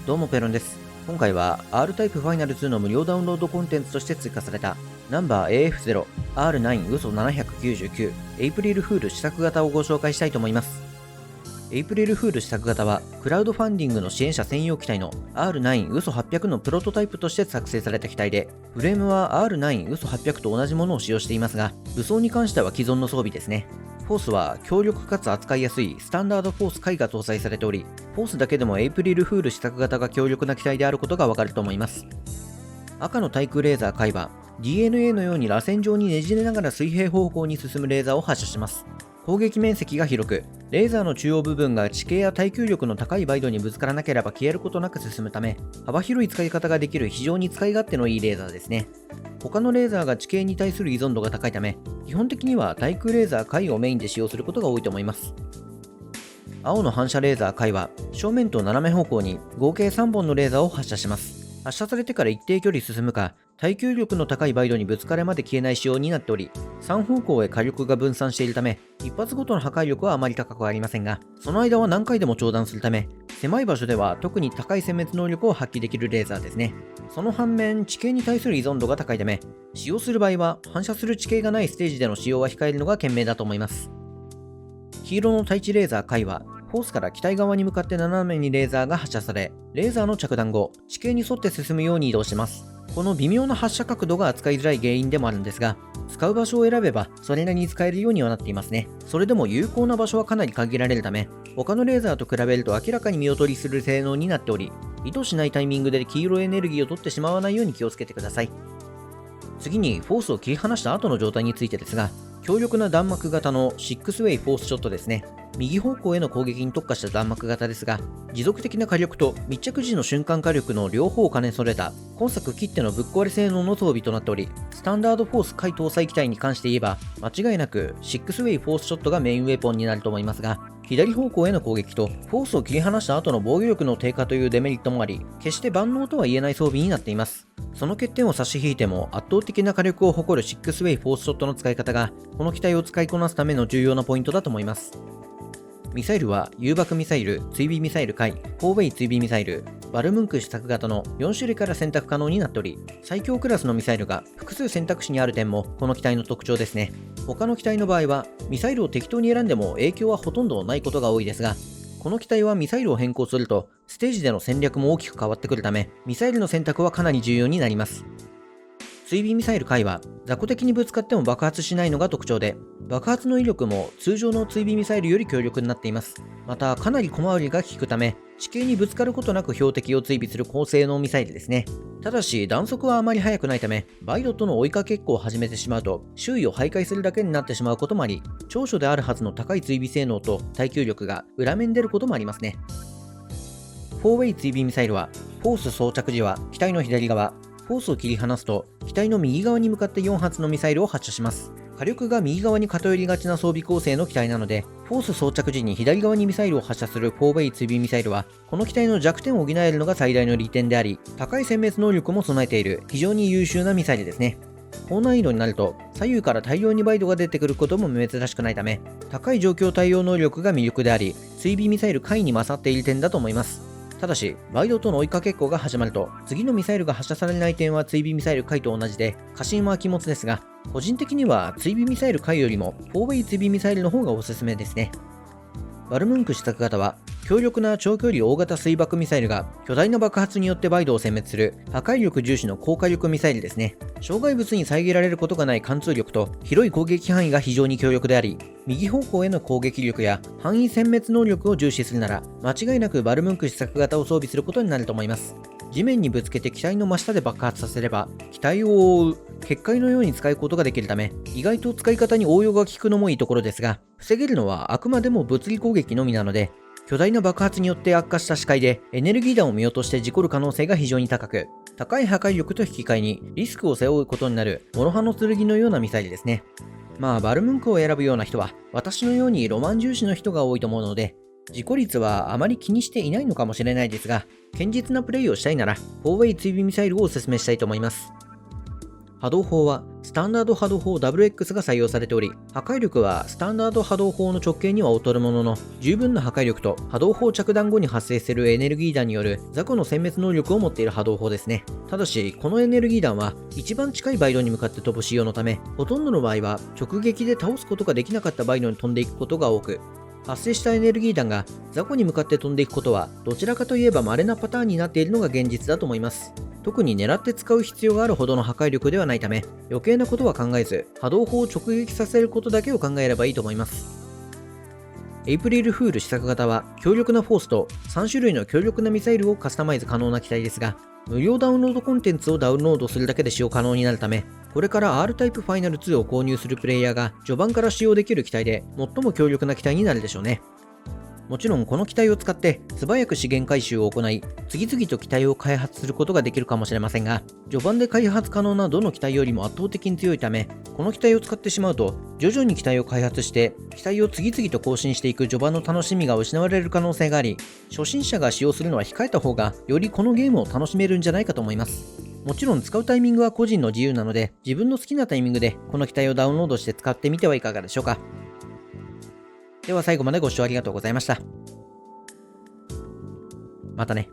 どうもペロンです。今回は R タイプファイナル2の無料ダウンロードコンテンツとして追加されたナンバー AF0 R9 嘘799エイプリルフール試作型をご紹介したいと思います。エイプリルフール試作型はクラウドファンディングの支援者専用機体の R9 嘘800のプロトタイプとして作成された機体で、フレームは R9 嘘800と同じものを使用していますが、武装に関しては既存の装備ですね。フォースは強力かつ扱いやすいスタンダードフォース回が搭載されており、フォースだけでもエイプリルフール試作型が強力な機体であることがわかると思います。赤の対空レーザー回は DNA のように螺旋状にねじれながら水平方向に進むレーザーを発射します。攻撃面積が広く、レーザーの中央部分が地形や耐久力の高いバイドにぶつからなければ消えることなく進むため、幅広い使い方ができる非常に使い勝手のいいレーザーですね。他のレーザーが地形に対する依存度が高いため、基本的には対空レーザー回をメインで使用することが多いと思います。青の反射レーザー回は正面と斜め方向に合計3本のレーザーを発射します。発射されてから一定距離進むか、耐久力の高いバイドにぶつかれまで消えない仕様になっており、3方向へ火力が分散しているため、一発ごとの破壊力はあまり高くありませんが、その間は何回でも長弾するため、狭い場所では特に高い殲滅能力を発揮できるレーザーですね。その反面、地形に対する依存度が高いため、使用する場合は反射する地形がないステージでの使用は控えるのが賢明だと思います。黄色の対地レーザー回は、フォースから機体側に向かって斜めにレーザーが発射され、レーザーの着弾後、地形に沿って進むように移動します。この微妙な発射角度が扱いづらい原因でもあるんですが、使う場所を選べばそれなりに使えるようにはなっていますね。それでも有効な場所はかなり限られるため、他のレーザーと比べると明らかに見劣りする性能になっており、意図しないタイミングで黄色エネルギーを取ってしまわないように気をつけてください。次にフォースを切り離した後の状態についてですが、強力な弾幕型の6ウェイフォースショットですね。右方向への攻撃に特化した弾幕型ですが、持続的な火力と密着時の瞬間火力の両方を兼ね備えた今作きってのぶっ壊れ性能の装備となっており、スタンダードフォース回搭載機体に関して言えば、間違いなく6ウェイフォースショットがメインウェポンになると思いますが、左方向への攻撃とフォースを切り離した後の防御力の低下というデメリットもあり、決して万能とは言えない装備になっています。その欠点を差し引いても圧倒的な火力を誇る6ウェイフォースショットの使い方が、この機体を使いこなすための重要なポイントだと思います。ミサイルは誘爆ミサイル、追尾ミサイル回、4ウェイ追尾ミサイル、バルムンク試作型の4種類から選択可能になっており、最強クラスのミサイルが複数選択肢にある点もこの機体の特徴ですね。他の機体の場合はミサイルを適当に選んでも影響はほとんどないことが多いですが、この機体はミサイルを変更するとステージでの戦略も大きく変わってくるため、ミサイルの選択はかなり重要になります。追尾ミサイル回は雑魚敵にぶつかっても爆発しないのが特徴で、爆発の威力も通常の追尾ミサイルより強力になっています。またかなり小回りが効くため、地形にぶつかることなく標的を追尾する高性能ミサイルですね。ただし弾速はあまり速くないため、バイドとの追いかけっこを始めてしまうと周囲を徘徊するだけになってしまうこともあり、長所であるはずの高い追尾性能と耐久力が裏目に出ることもありますね。4ウェイ追尾ミサイルはフォース装着時は機体の左側、フォースを切り離すと機体の右側に向かって4発のミサイルを発射します。火力が右側に偏りがちな装備構成の機体なので、フォース装着時に左側にミサイルを発射する4ウェイ追尾ミサイルはこの機体の弱点を補えるのが最大の利点であり、高い殲滅能力も備えている非常に優秀なミサイルですね。高難易度になると左右から大量にバイドが出てくることも珍しくないため、高い状況対応能力が魅力であり、追尾ミサイル回に勝っている点だと思います。ただし、バイドとの追いかけっこが始まると、次のミサイルが発射されない点は追尾ミサイル回と同じで、過信は禁物ですが、個人的には追尾ミサイル回よりも4ウェイ追尾ミサイルの方がおすすめですね。バルムンク試作型は、強力な長距離大型水爆ミサイルが巨大な爆発によってバイドを殲滅する破壊力重視の高火力ミサイルですね。障害物に遮られることがない貫通力と広い攻撃範囲が非常に強力であり、右方向への攻撃力や範囲殲滅能力を重視するなら、間違いなくバルムンク試作型を装備することになると思います。地面にぶつけて機体の真下で爆発させれば、機体を覆う結界のように使うことができるため、意外と使い方に応用が効くのもいいところですが、防げるのはあくまでも物理攻撃のみなので、巨大な爆発によって悪化した視界でエネルギー弾を見落として事故る可能性が非常に高く、高い破壊力と引き換えにリスクを背負うことになる諸刃の剣のようなミサイルですね。まあバルムンクを選ぶような人は私のようにロマン重視の人が多いと思うので、事故率はあまり気にしていないのかもしれないですが、堅実なプレイをしたいなら4ウェイ追尾ミサイルをお勧めしたいと思います。波動砲はスタンダード波動砲 WX が採用されており、破壊力はスタンダード波動砲の直径には劣るものの、十分な破壊力と波動砲着弾後に発生するエネルギー弾による雑魚の殲滅能力を持っている波動砲ですね。ただし、このエネルギー弾は一番近いバイロに向かって飛ぶ仕様のため、ほとんどの場合は直撃で倒すことができなかったバイロに飛んでいくことが多く、発生したエネルギー弾が雑魚に向かって飛んでいくことはどちらかといえば稀なパターンになっているのが現実だと思います。特に狙って使う必要があるほどの破壊力ではないため、余計なことは考えず波動砲を直撃させることだけを考えればいいと思います。エイプリルフール試作型は強力なフォースと3種類の強力なミサイルをカスタマイズ可能な機体ですが、無料ダウンロードコンテンツをダウンロードするだけで使用可能になるため、これから R タイプファイナル2を購入するプレイヤーが序盤から使用できる機体で最も強力な機体になるでしょうね。もちろんこの機体を使って素早く資源回収を行い、次々と機体を開発することができるかもしれませんが、序盤で開発可能などの機体よりも圧倒的に強いため、この機体を使ってしまうと徐々に機体を開発して機体を次々と更新していく序盤の楽しみが失われる可能性があり、初心者が使用するのは控えた方がよりこのゲームを楽しめるんじゃないかと思います。もちろん使うタイミングは個人の自由なので、自分の好きなタイミングでこの機体をダウンロードして使ってみてはいかがでしょうか。では最後までご視聴ありがとうございました。またね。